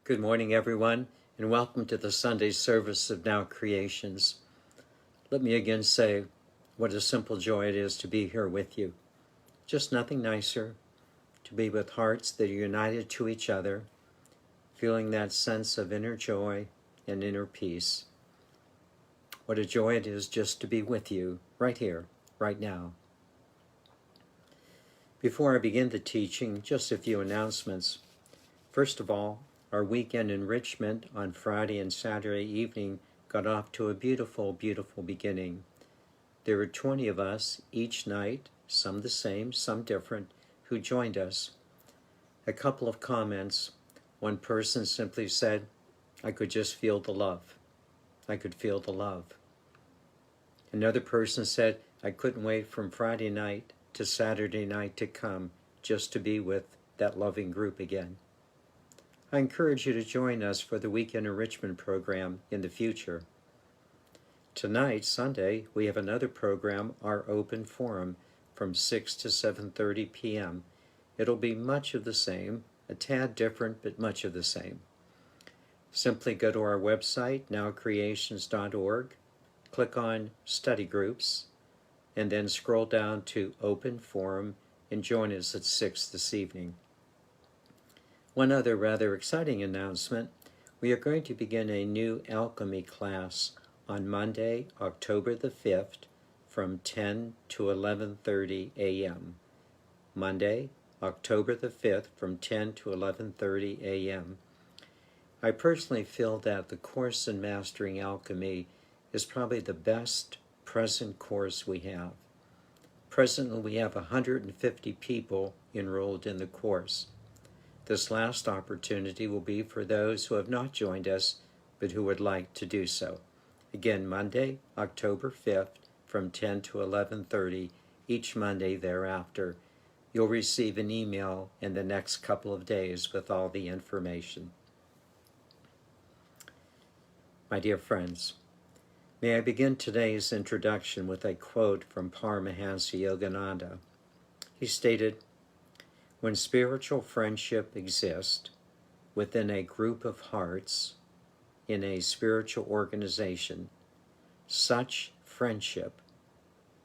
Good morning, everyone, and welcome to the Sunday service of Now Creations. Let me again say what a simple joy it is to be here with you. Just nothing nicer to be with hearts that are united to each other, feeling that sense of inner joy and inner peace. What a joy it is just to be with you right here, right now. Before I begin the teaching, just a few announcements. First of all, our weekend enrichment on Friday and Saturday evening got off to a beautiful, beautiful beginning. There were 20 of us each night, some the same, some different, who joined us. A couple of comments. One person simply said, "I could just feel the love. I could feel the love." Another person said, "I couldn't wait from Friday night to Saturday night to come just to be with that loving group again." I encourage you to join us for the weekend enrichment program in the future. Tonight, Sunday, we have another program, our open forum, from 6 to 7:30 p.m. It'll be much of the same, a tad different, but much of the same. Simply go to our website, nowcreations.org, click on Study Groups, and then scroll down to Open Forum and join us at 6 this evening. One other rather exciting announcement, we are going to begin a new alchemy class on Monday, October the 5th from 10 to 11:30 a.m. Monday, October the 5th from 10 to 11:30 a.m. I personally feel that the course in Mastering Alchemy is probably the best present course we have. Presently, we have 150 people enrolled in the course. This last opportunity will be for those who have not joined us, but who would like to do so. Again, Monday, October 5th, from 10 to 11:30, each Monday thereafter. You'll receive an email in the next couple of days with all the information. My dear friends, may I begin today's introduction with a quote from Paramahansa Yogananda. He stated, "When spiritual friendship exists within a group of hearts in a spiritual organization, such friendship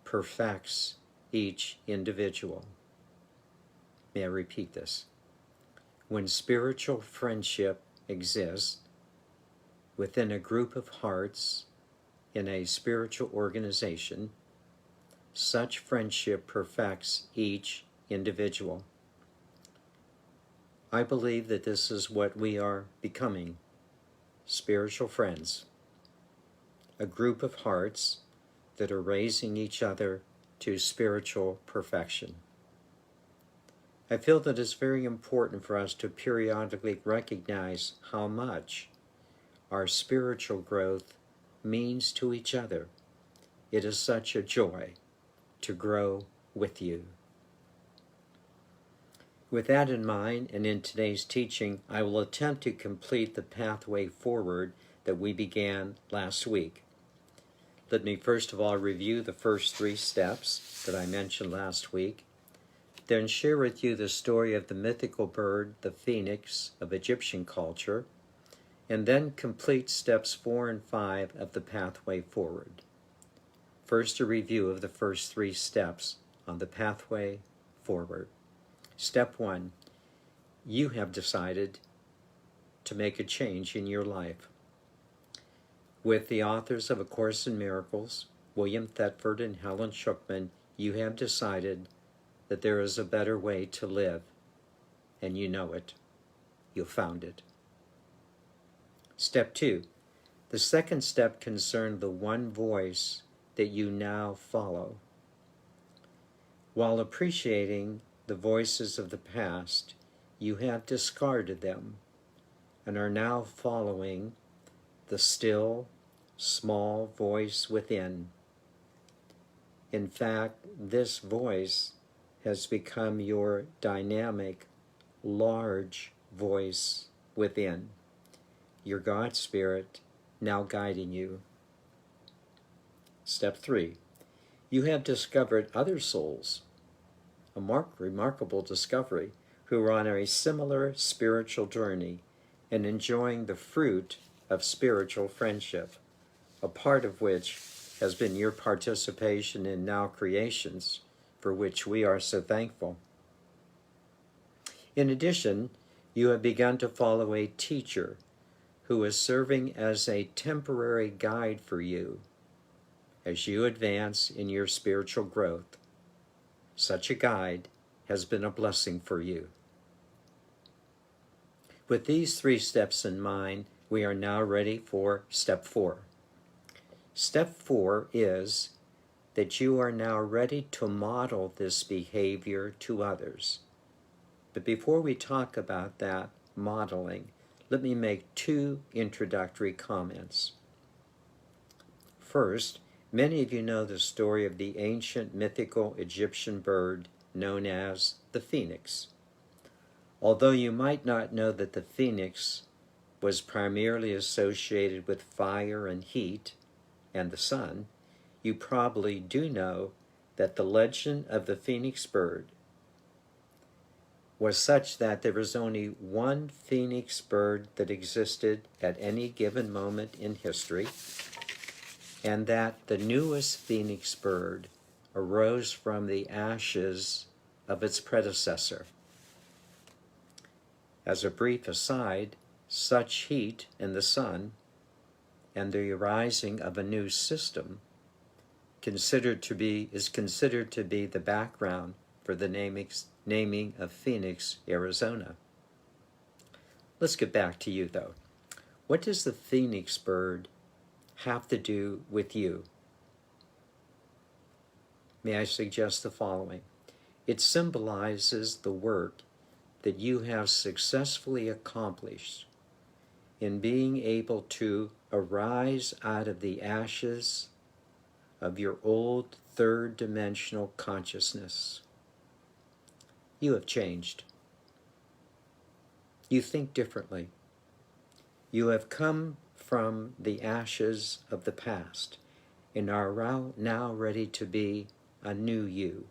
perfects each individual." May I repeat this? When spiritual friendship exists within a group of hearts in a spiritual organization, such friendship perfects each individual. I believe that this is what we are becoming, spiritual friends, a group of hearts that are raising each other to spiritual perfection. I feel that it's very important for us to periodically recognize how much our spiritual growth means to each other. It is such a joy to grow with you. With that in mind, and in today's teaching, I will attempt to complete the pathway forward that we began last week. Let me first of all review the first 3 steps that I mentioned last week, then share with you the story of the mythical bird, the phoenix of Egyptian culture, and then complete steps 4 and 5 of the pathway forward. First, a review of the first 3 steps on the pathway forward. Step 1, you have decided to make a change in your life. With the authors of A Course in Miracles, William Thetford and Helen Schucman, you have decided that there is a better way to live, and you know it. You found it. Step 2, the second step concerned the one voice that you now follow. While appreciating the voices of the past, you have discarded them and are now following the still, small voice within. In fact, this voice has become your dynamic, large voice within, your God Spirit now guiding you. Step 3, you have discovered other souls, a remarkable discovery, who are on a similar spiritual journey and enjoying the fruit of spiritual friendship, a part of which has been your participation in Now Creations, for which we are so thankful. In addition, you have begun to follow a teacher who is serving as a temporary guide for you as you advance in your spiritual growth. Such a guide has been a blessing for you. With these 3 steps in mind, we are now ready for step 4. Step 4 is that you are now ready to model this behavior to others. But before we talk about that modeling, let me make 2 introductory comments. First, many of you know the story of the ancient mythical Egyptian bird known as the phoenix. Although you might not know that the phoenix was primarily associated with fire and heat and the sun, you probably do know that the legend of the phoenix bird was such that there was only one phoenix bird that existed at any given moment in history, and that the newest phoenix bird arose from the ashes of its predecessor. As a brief aside, such heat in the sun and the arising of a new system is considered to be the background for the naming of Phoenix, Arizona. Let's get back to you, though. What does the phoenix bird have to do with you? May I suggest the following? It symbolizes the work that you have successfully accomplished in being able to arise out of the ashes of your old 3rd-dimensional consciousness. You have changed. You think differently. You have come from the ashes of the past and are now ready to be a new you.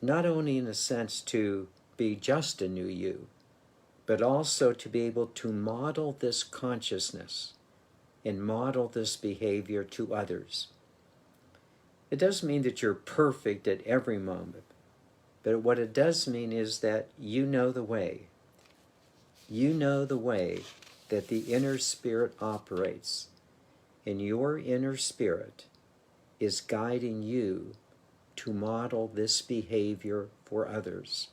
Not only in a sense to be just a new you, but also to be able to model this consciousness and model this behavior to others. It doesn't mean that you're perfect at every moment, but what it does mean is that you know the way. You know the way that the inner spirit operates, and your inner spirit is guiding you to model this behavior for others.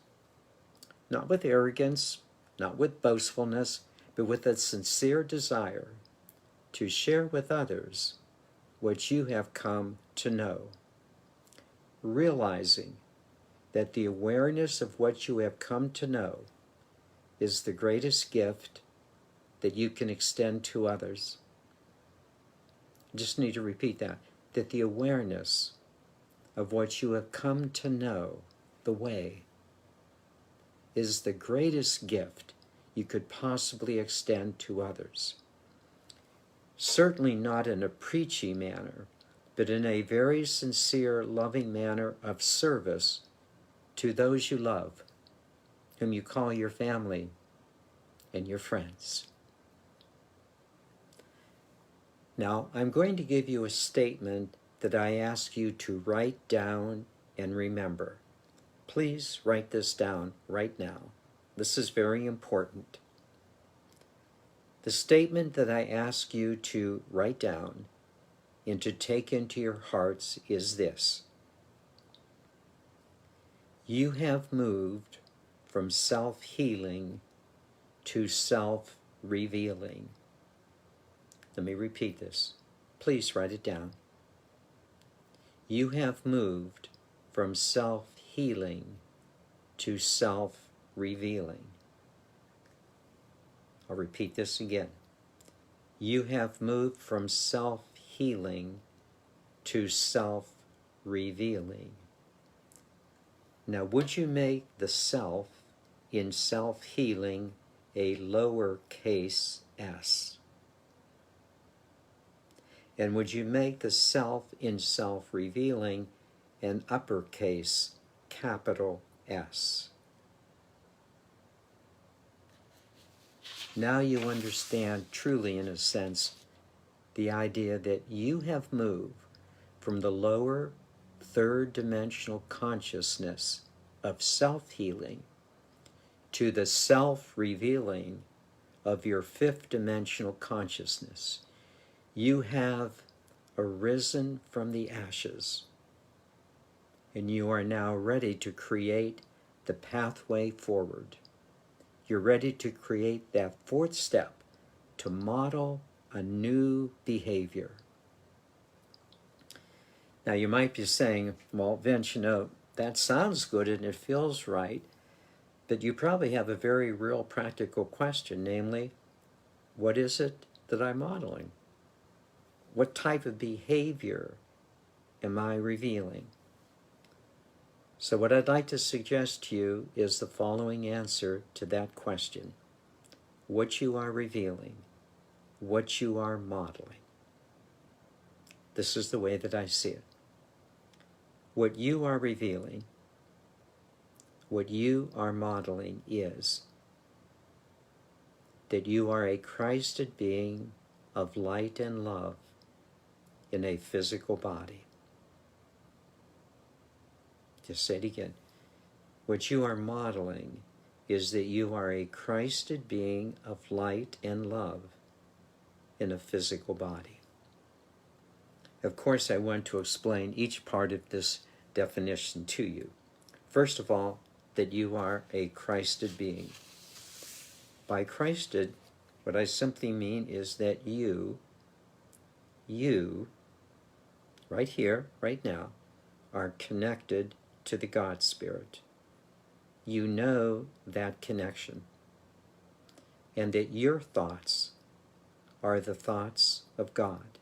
Not with arrogance, not with boastfulness, but with a sincere desire to share with others what you have come to know, realizing that the awareness of what you have come to know is the greatest gift that you can extend to others. I just need to repeat that the awareness of what you have come to know, the way, is the greatest gift you could possibly extend to others. Certainly not in a preachy manner, but in a very sincere, loving manner of service to those you love, whom you call your family and your friends. Now, I'm going to give you a statement that I ask you to write down and remember. Please write this down right now. This is very important. The statement that I ask you to write down and to take into your hearts is this: you have moved from self-healing to self-revealing. Let me repeat this. Please write it down. You have moved from self-healing to self-revealing. I'll repeat this again. You have moved from self-healing to self-revealing. Now, would you make the self in self-healing a lowercase s? And would you make the self in self-revealing an uppercase capital S? Now you understand truly, in a sense, the idea that you have moved from the lower third dimensional consciousness of self-healing to the self-revealing of your fifth dimensional consciousness. You have arisen from the ashes, and you are now ready to create the pathway forward. You're ready to create that fourth step to model a new behavior. Now you might be saying, well, Vince, that sounds good and it feels right, but you probably have a very real practical question, namely, what is it that I'm modeling? What type of behavior am I revealing? So what I'd like to suggest to you is the following answer to that question. What you are revealing, what you are modeling. This is the way that I see it. What you are revealing, what you are modeling is that you are a Christed being of light and love in a physical body. Just say it again. What you are modeling is that you are a Christed being of light and love in a physical body. Of course, I want to explain each part of this definition to you. First of all, that you are a Christed being. By Christed, what I simply mean is that you, right here, right now, are connected to the God Spirit. You know that connection, and that your thoughts are the thoughts of God.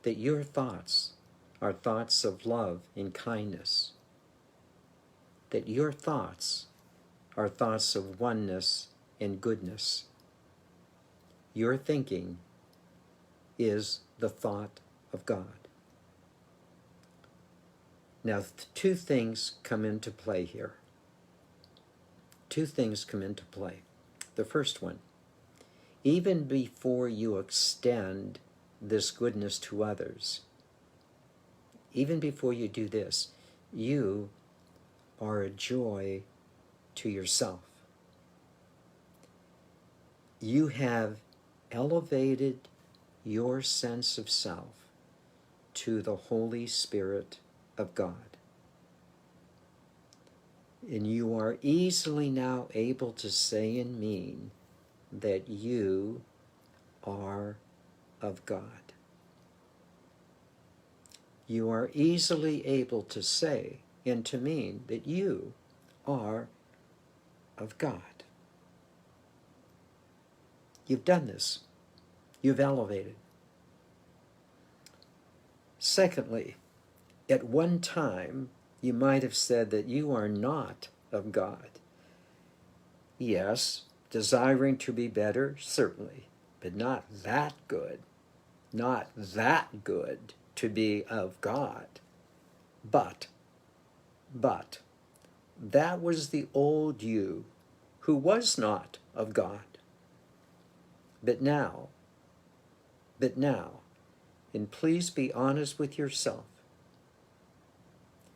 That your thoughts are thoughts of love and kindness. That your thoughts are thoughts of oneness and goodness. Your thinking is the thought of God. Now, two things come into play here. Two things come into play. The first one, even before you extend this goodness to others, even before you do this, you are a joy to yourself. You have elevated your sense of self to the Holy Spirit of God. And you are easily now able to say and mean that you are of God. You are easily able to say and to mean that you are of God. You've done this. You've elevated. Secondly, at one time, you might have said that you are not of God. Yes, desiring to be better, certainly, but not that good. Not that good to be of God. But, that was the old you who was not of God. But now, and please be honest with yourself,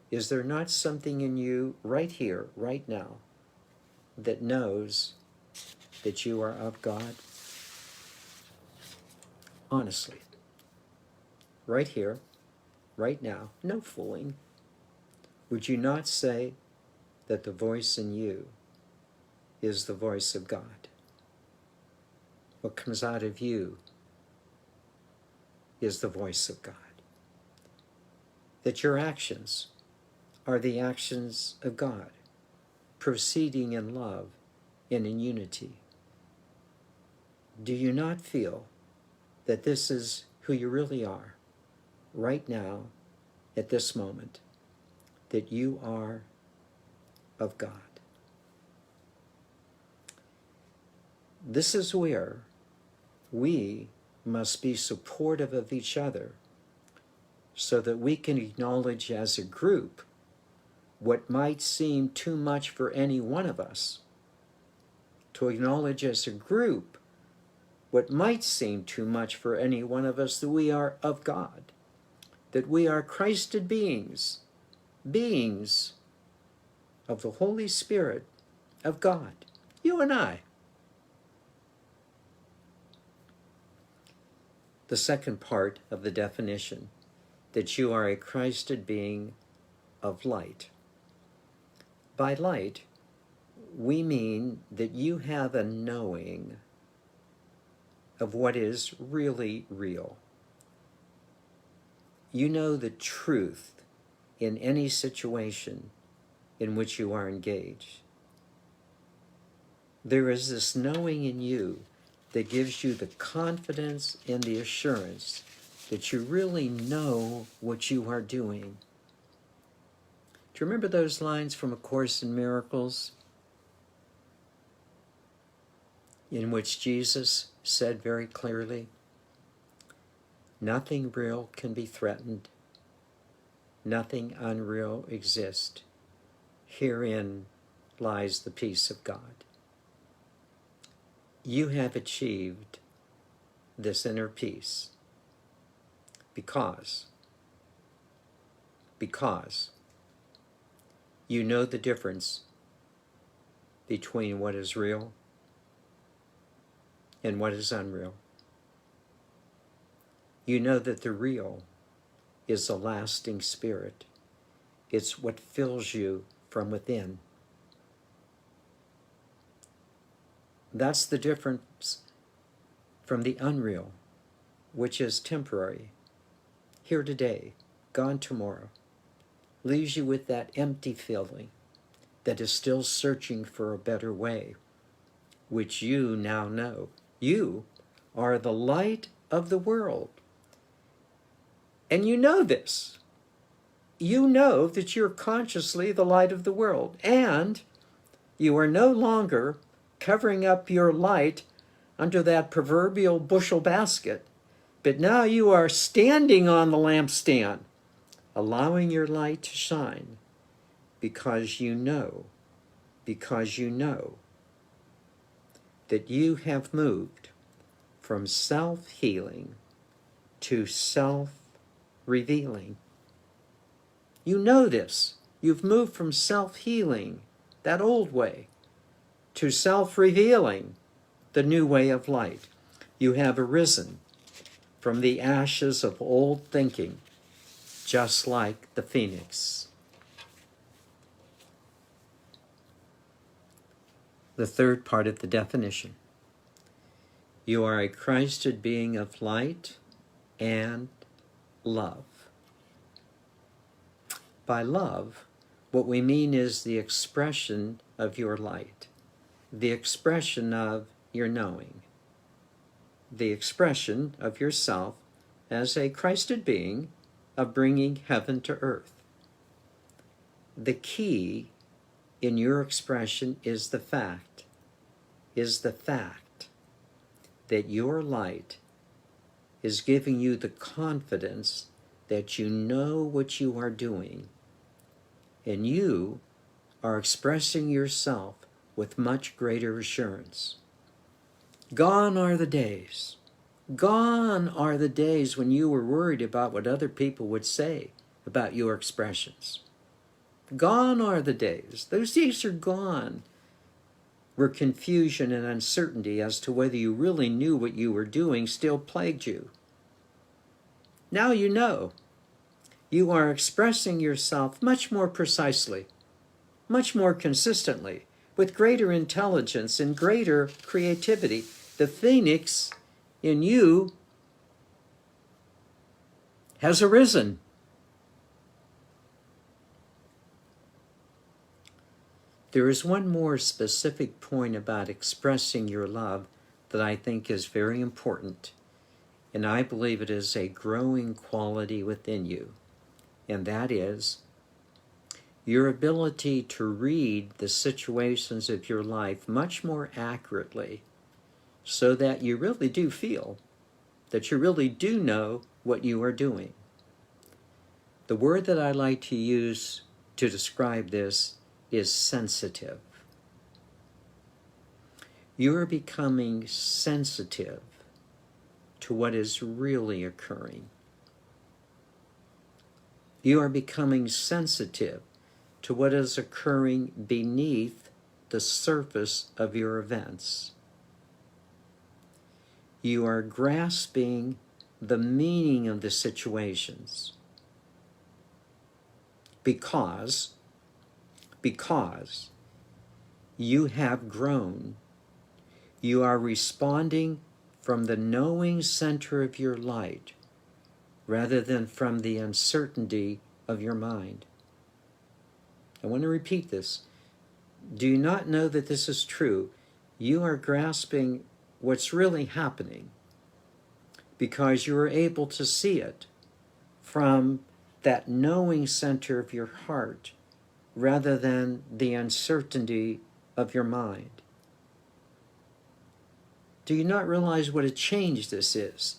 is there not something in you right here, right now, that knows that you are of God? Honestly. Right here, right now, no fooling. Would you not say that the voice in you is the voice of God? What comes out of you is the voice of God. That your actions are the actions of God, proceeding in love and in unity. Do you not feel that this is who you really are, right now, at this moment, that you are of God? This is where we must be supportive of each other so that we can acknowledge as a group what might seem too much for any one of us to acknowledge as a group what might seem too much for any one of us, that we are of God, that we are Christed beings, beings of the Holy Spirit of God, you and I. The second part of the definition, that you are a Christed being of light. By light, we mean that you have a knowing of what is really real. You know the truth in any situation in which you are engaged. There is this knowing in you that gives you the confidence and the assurance that you really know what you are doing. Do you remember those lines from A Course in Miracles, in which Jesus said very clearly, nothing real can be threatened, nothing unreal exists. Herein lies the peace of God. You have achieved this inner peace because you know the difference between what is real and what is unreal. You know that the real is a lasting spirit. It's what fills you from within. That's the difference from the unreal, which is temporary, here today, gone tomorrow, leaves you with that empty feeling that is still searching for a better way, which you now know. You are the light of the world. And you know this. You know that you're consciously the light of the world, and you are no longer covering up your light under that proverbial bushel basket, but now you are standing on the lampstand, allowing your light to shine, because you know that you have moved from self-healing to self-revealing. You know this. You've moved from self-healing, that old way, to self-revealing, the new way of light. You have arisen from the ashes of old thinking, just like the phoenix. The third part of the definition. You are a Christed being of light and love. By love, what we mean is the expression of your light, the expression of your knowing, the expression of yourself as a Christed being of bringing heaven to earth. The key in your expression is the fact that your light is giving you the confidence that you know what you are doing, and you are expressing yourself with much greater assurance. Gone are the days when you were worried about what other people would say about your expressions. Gone are the days. Those days are gone, where confusion and uncertainty as to whether you really knew what you were doing still plagued you. Now you know. You are expressing yourself much more precisely, much more consistently, with greater intelligence and greater creativity. The phoenix in you has arisen. There is one more specific point about expressing your love that I think is very important, and I believe it is a growing quality within you, and that is your ability to read the situations of your life much more accurately, so that you really do feel, that you really do know what you are doing. The word that I like to use to describe this is sensitive. You are becoming sensitive to what is really occurring. You are becoming sensitive to what is occurring beneath the surface of your events. You are grasping the meaning of the situations because you have grown. You are responding from the knowing center of your light rather than from the uncertainty of your mind. I want to repeat this. Do you not know that this is true? You are grasping what's really happening because you are able to see it from that knowing center of your heart rather than the uncertainty of your mind. Do you not realize what a change this is?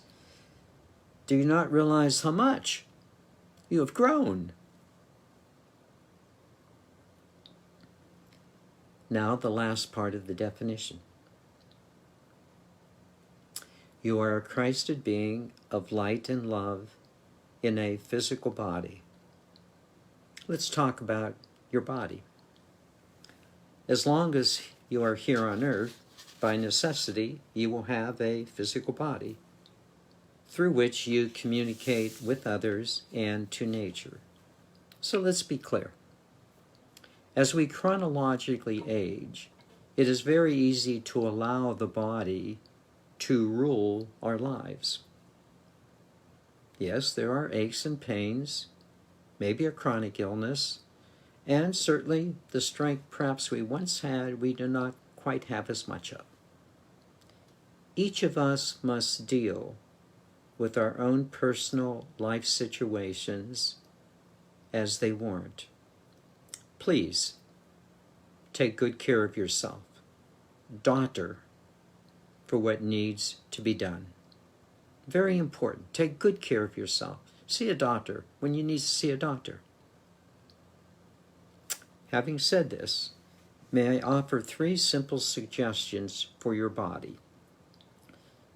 Do you not realize how much you have grown? Now the last part of the definition. You are a Christed being of light and love in a physical body. Let's talk about your body. As long as you are here on earth, by necessity, you will have a physical body through which you communicate with others and to nature. So let's be clear. As we chronologically age, it is very easy to allow the body to rule our lives. Yes, there are aches and pains, maybe a chronic illness, and certainly the strength perhaps we once had, we do not quite have as much of. Each of us must deal with our own personal life situations as they warrant. Please take good care of yourself. Doctor for what needs to be done. Very important. Take good care of yourself. See a doctor when you need to see a doctor. Having said this, may I offer 3 simple suggestions for your body.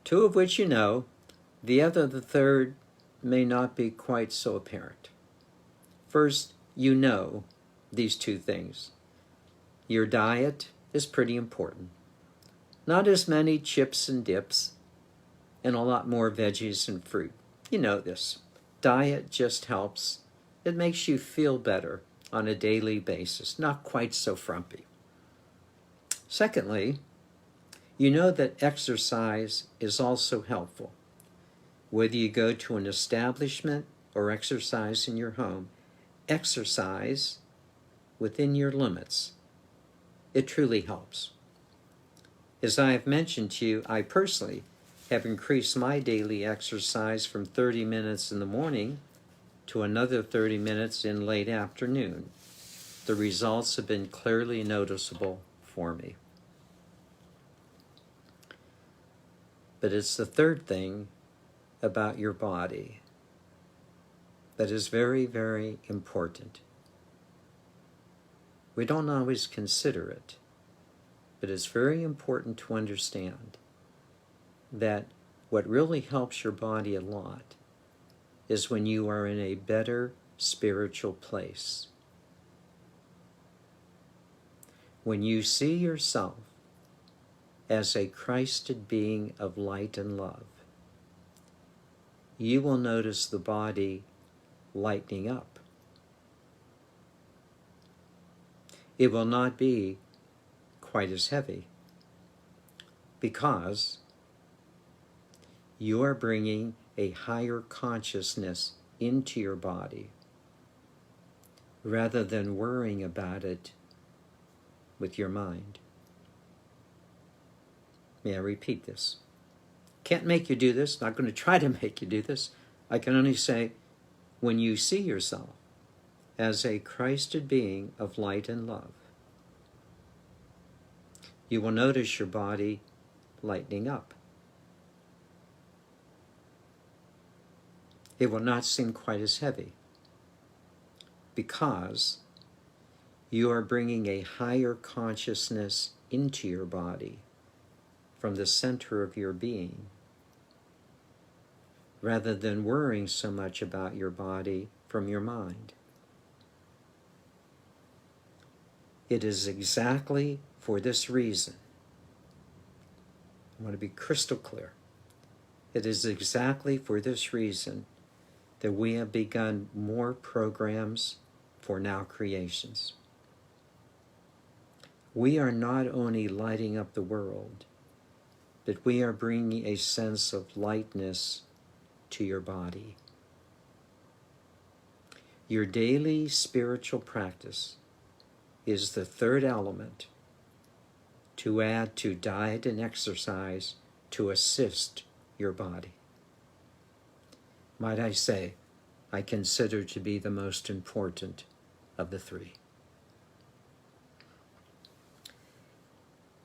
2 of which you know, the third may not be quite so apparent. First, you know these 2 things. Your diet is pretty important. Not as many chips and dips, and a lot more veggies and fruit. You know this. Diet just helps. It makes you feel better on a daily basis, not quite so frumpy. Secondly, you know that exercise is also helpful. Whether you go to an establishment or exercise in your home, exercise within your limits. It truly helps. As I have mentioned to you, I personally have increased my daily exercise from 30 minutes in the morning to another 30 minutes in late afternoon. The results have been clearly noticeable for me. But it's the third thing about your body that is very, very important. We don't always consider it, but it's very important to understand that what really helps your body a lot is when you are in a better spiritual place. When you see yourself as a Christed being of light and love, you will notice the body lightening up. It will not be quite as heavy because you are bringing a higher consciousness into your body rather than worrying about it with your mind. May I repeat this? Can't make you do this, not going to try to make you do this. I can only say, when you see yourself as a Christed being of light and love, you will notice your body lightening up. It will not seem quite as heavy because you are bringing a higher consciousness into your body from the center of your being, rather than worrying so much about your body from your mind. It is exactly for this reason, I want to be crystal clear, it is exactly for this reason that we have begun more programs for Now Creations. We are not only lighting up the world, but we are bringing a sense of lightness to your body. Your daily spiritual practice is the third element to add to diet and exercise to assist your body. Might I say, I consider to be the most important of the three.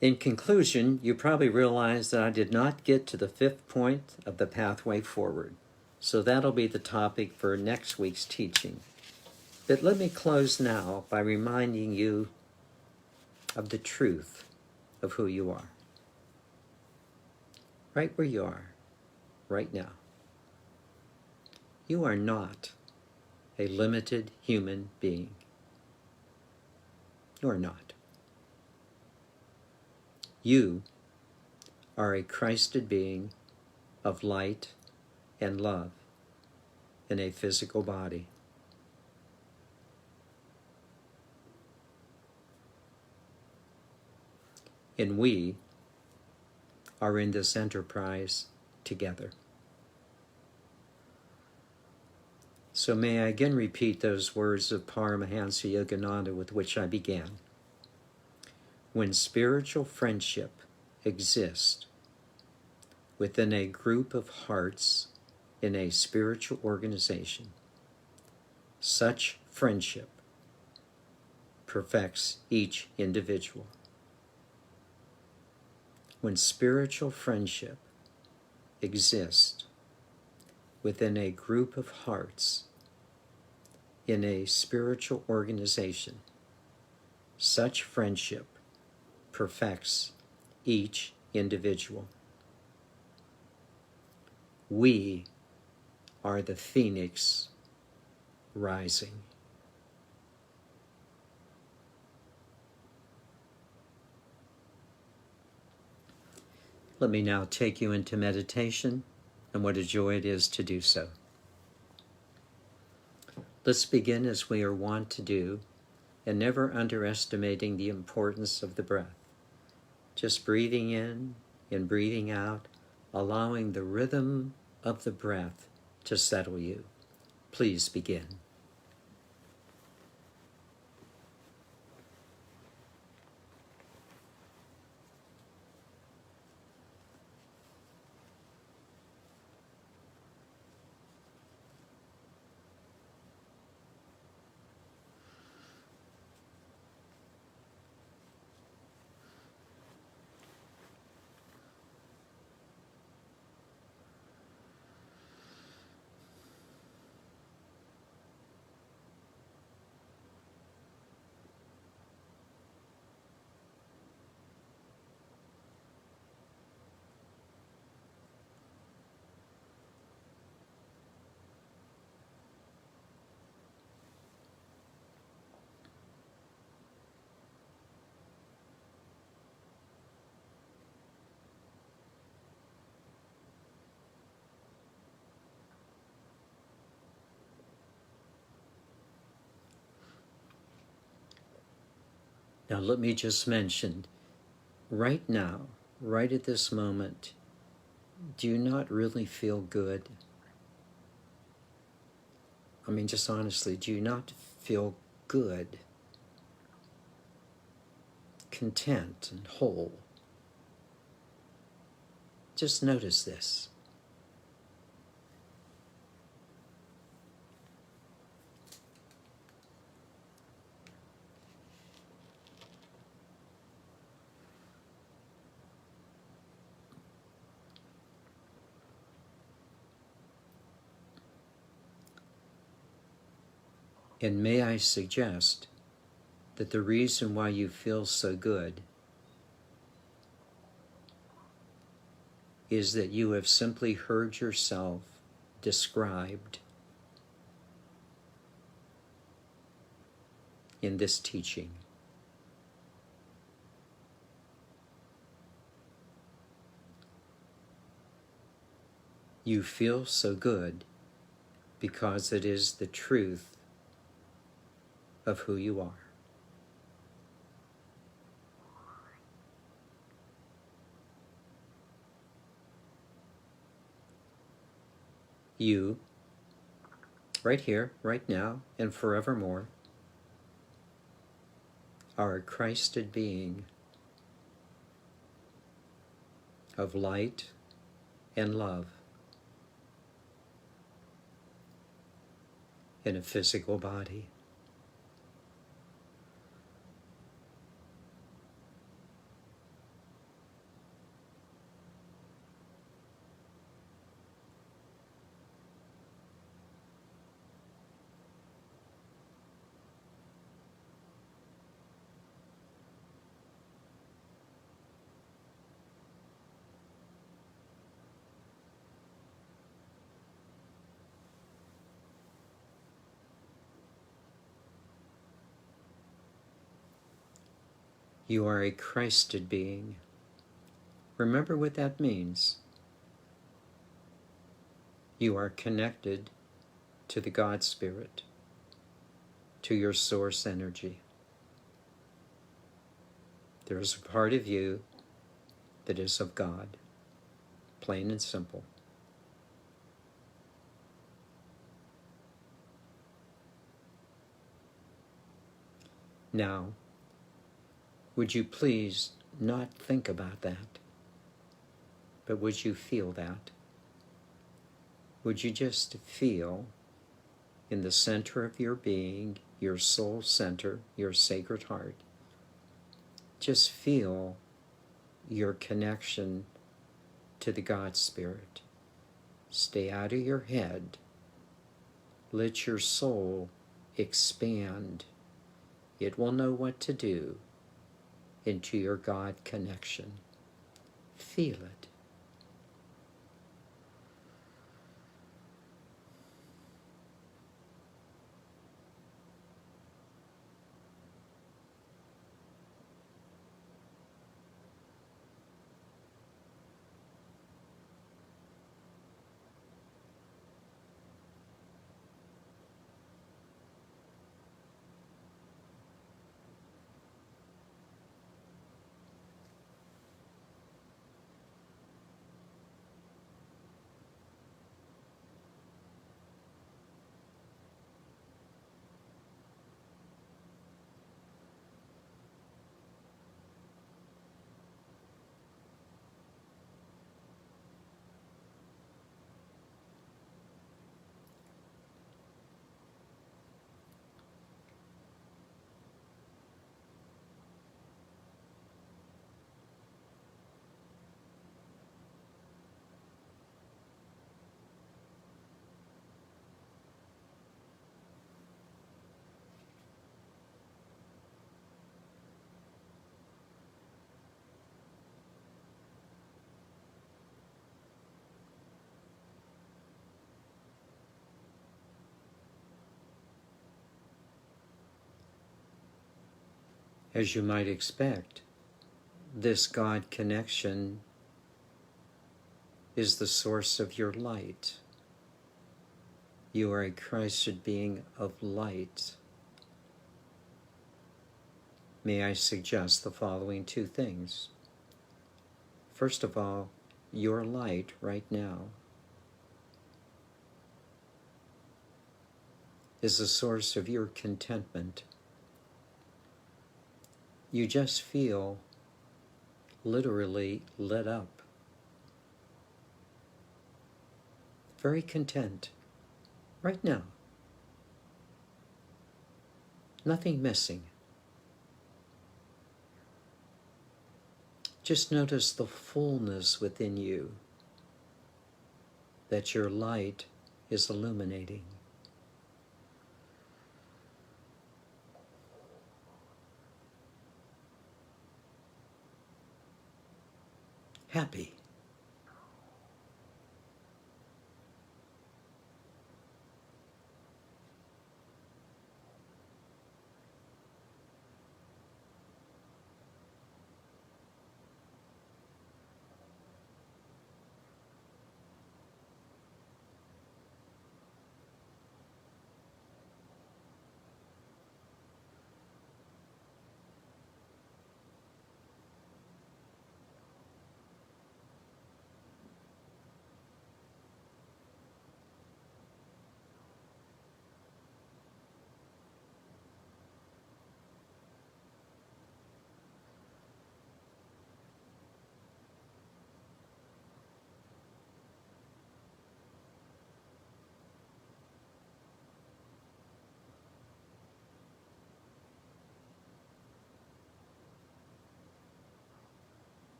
In conclusion, you probably realize that I did not get to the fifth point of the pathway forward, so that'll be the topic for next week's teaching. But let me close now by reminding you of the truth of who you are. Right where you are, right now. You are not a limited human being. You are not. You are a Christed being of light and love in a physical body. And we are in this enterprise together. So may I again repeat those words of Paramahansa Yogananda with which I began. When spiritual friendship exists within a group of hearts in a spiritual organization, such friendship perfects each individual. When spiritual friendship exists within a group of hearts in a spiritual organization, such friendship perfects each individual. We are the phoenix rising. Let me now take you into meditation, and what a joy it is to do so. Let's begin as we are wont to do, and never underestimating the importance of the breath. Just breathing in and breathing out, allowing the rhythm of the breath to settle you. Please begin. Now let me just mention, right now, right at this moment, do you not really feel good? I mean, just honestly, do you not feel good, content, and whole? Just notice this. And may I suggest that the reason why you feel so good is that you have simply heard yourself described in this teaching. You feel so good because it is the truth of who you are. You, right here, right now, and forevermore, are a Christed being of light and love in a physical body. You are a Christed being. Remember what that means. You are connected to the God Spirit, to your source energy. There is a part of you that is of God, plain and simple. Now, would you please not think about that, but would you feel that? Would you just feel in the center of your being, your soul center, your sacred heart, just feel your connection to the God Spirit. Stay out of your head. Let your soul expand. It will know what to do into your God connection. Feel it. As you might expect, this God connection is the source of your light. You are a Christed being of light. May I suggest the following two things? First of all, your light right now is the source of your contentment. You just feel literally lit up, very content right now. Nothing missing. Just notice the fullness within you that your light is illuminating. Happy.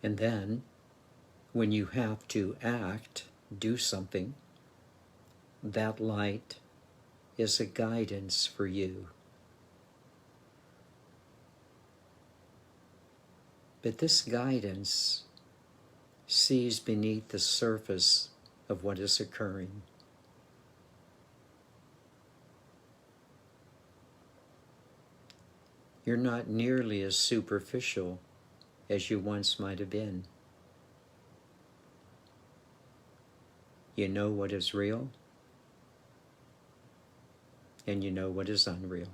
And then, when you have to act, do something, that light is a guidance for you. But this guidance sees beneath the surface of what is occurring. You're not nearly as superficial as you once might have been. You know what is real, and you know what is unreal.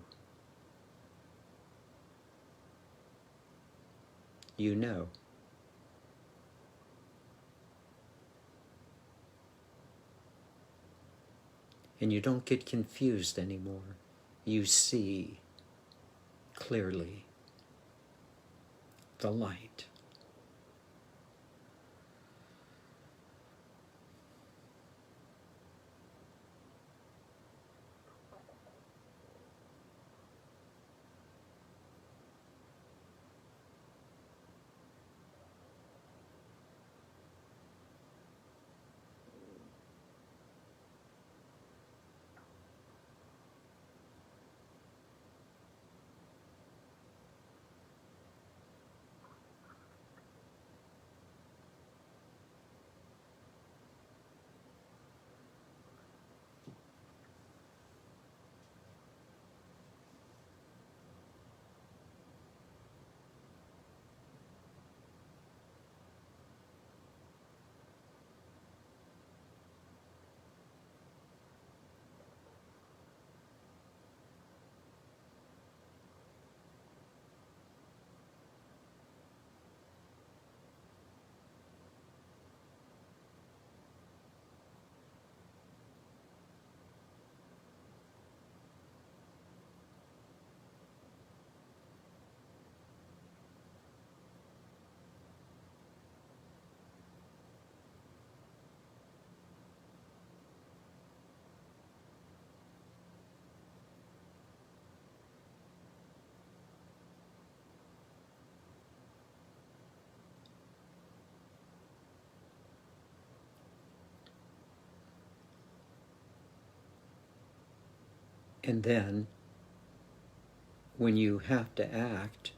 You know. And you don't get confused anymore. You see clearly the light. And then, when you have to act,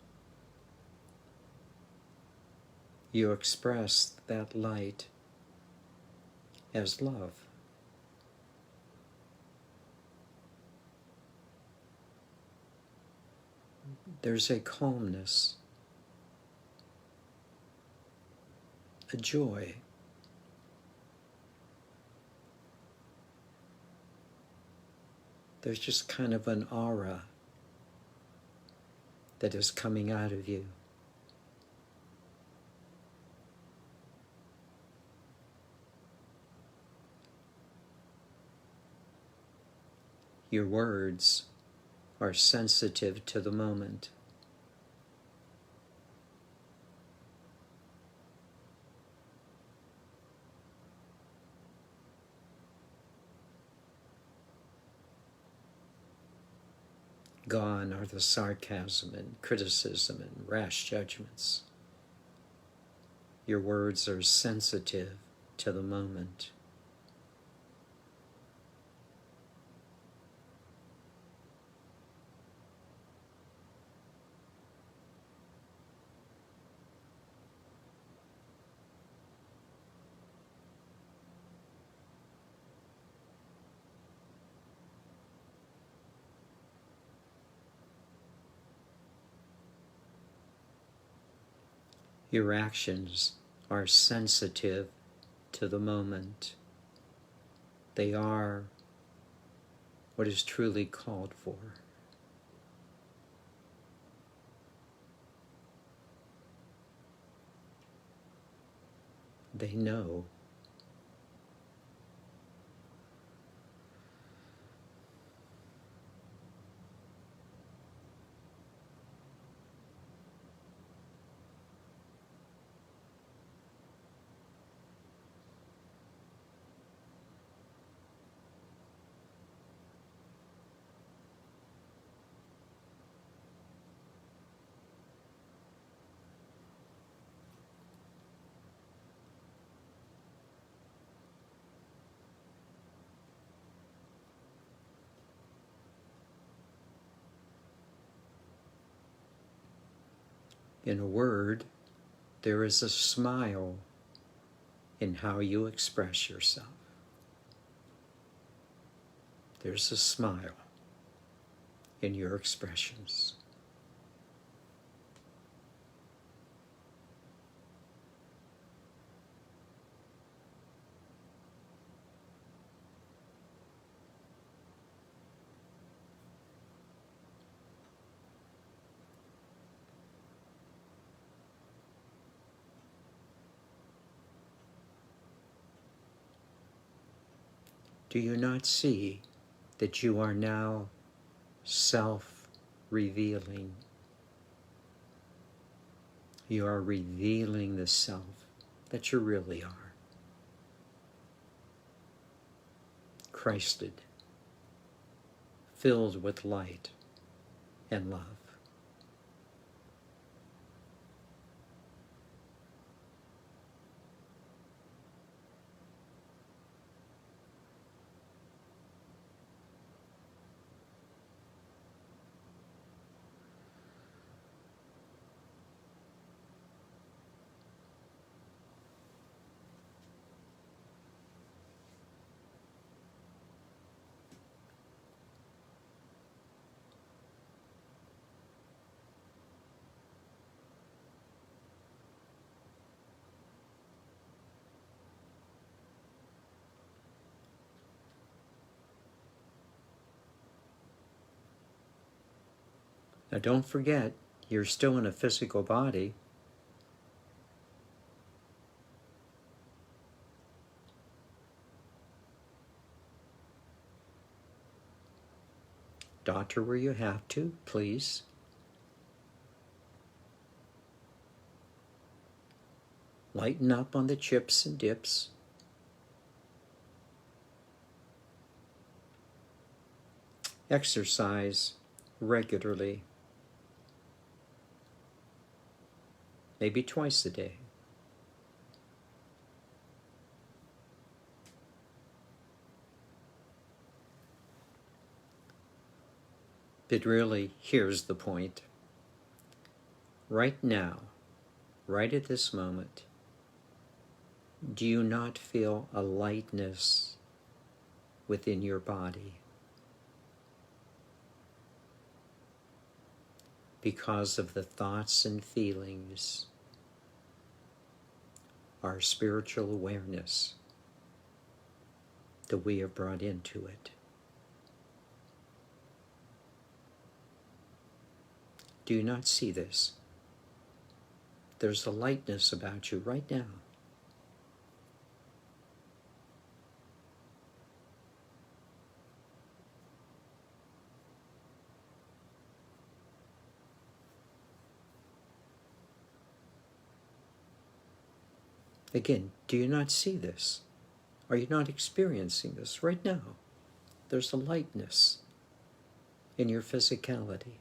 you express that light as love. There's a calmness, a joy. There's just kind of an aura that is coming out of you. Your words are sensitive to the moment. Gone are the sarcasm and criticism and rash judgments. Your words are sensitive to the moment. Your actions are sensitive to the moment. They are what is truly called for. They know. In a word, there is a smile in how you express yourself. There's a smile in your expressions. Do you not see that you are now self-revealing? You are revealing the self that you really are. Christed, filled with light and love. Now don't forget, you're still in a physical body. Doctor where you have to, please. Lighten up on the chips and dips. Exercise regularly. Maybe twice a day. But really, here's the point. Right now, right at this moment, do you not feel a lightness within your body? Because of the thoughts and feelings, our spiritual awareness that we have brought into it. Do you not see this? There's a lightness about you right now. Again, do you not see this? Are you not experiencing this right now? There's a lightness in your physicality.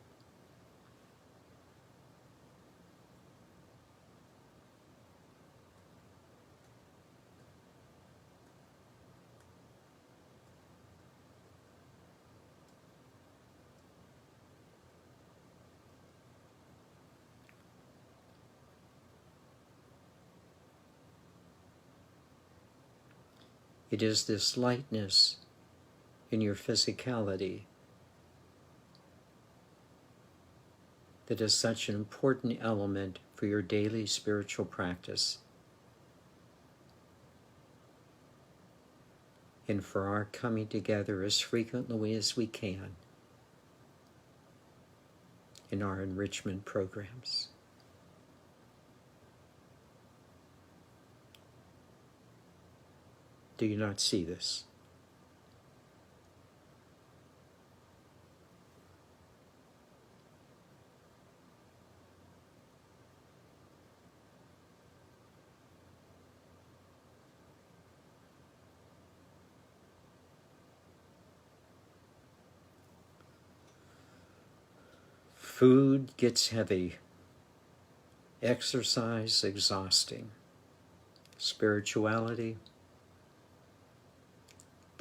It is this lightness in your physicality that is such an important element for your daily spiritual practice and for our coming together as frequently as we can in our enrichment programs. Do you not see this? Food gets heavy, exercise exhausting, spirituality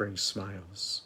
brings smiles.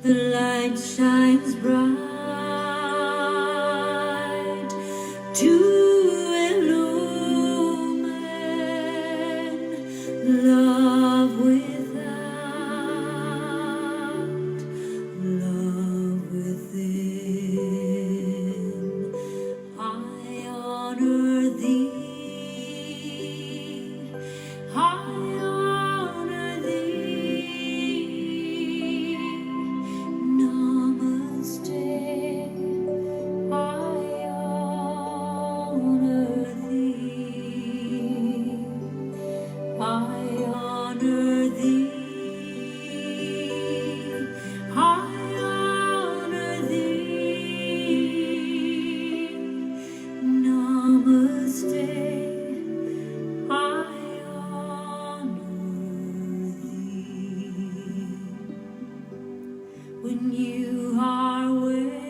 the light shines bright to illumine love without, love within. I honor thee, I honor thee. Namaste, I honor thee, I honor thee, I honor thee. Namaste, I honor thee. When you are where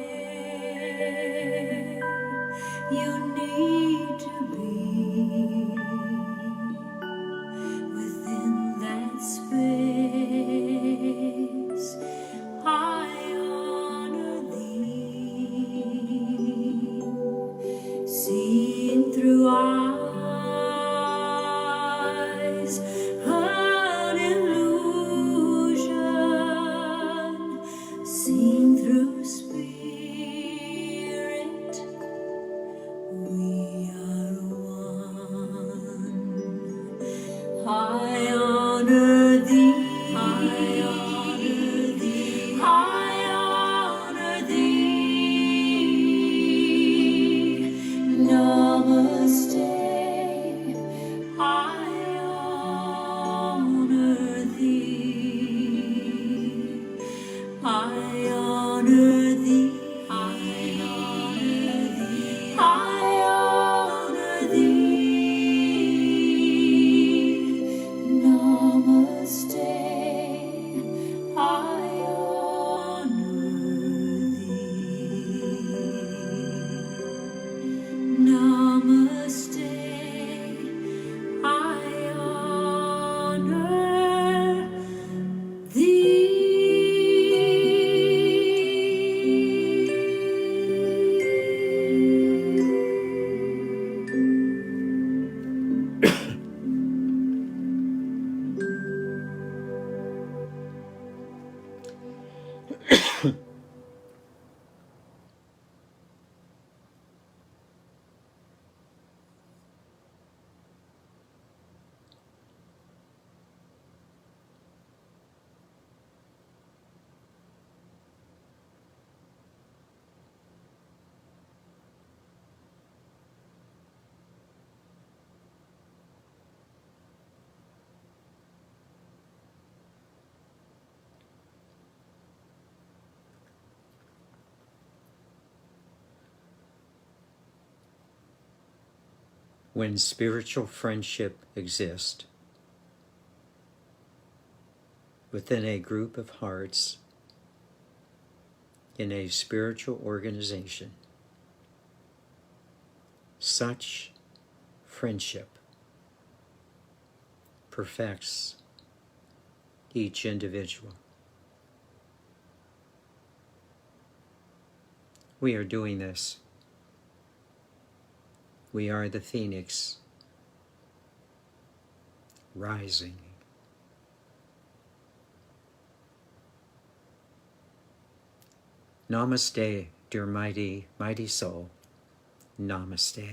you need to be, within that space, I honor thee. Seen through eyes an illusion, seen through spirit, we are one. I honor thee, I honor thee, I honor thee. Namaste, I honor thee, I honor thee, I honor thee, I honor thee. Namaste, I honor thee. Namaste, I honor thee. When spiritual friendship exists within a group of hearts in a spiritual organization, such friendship perfects each individual. We are doing this. We are the phoenix rising. Namaste, dear mighty, mighty soul. Namaste.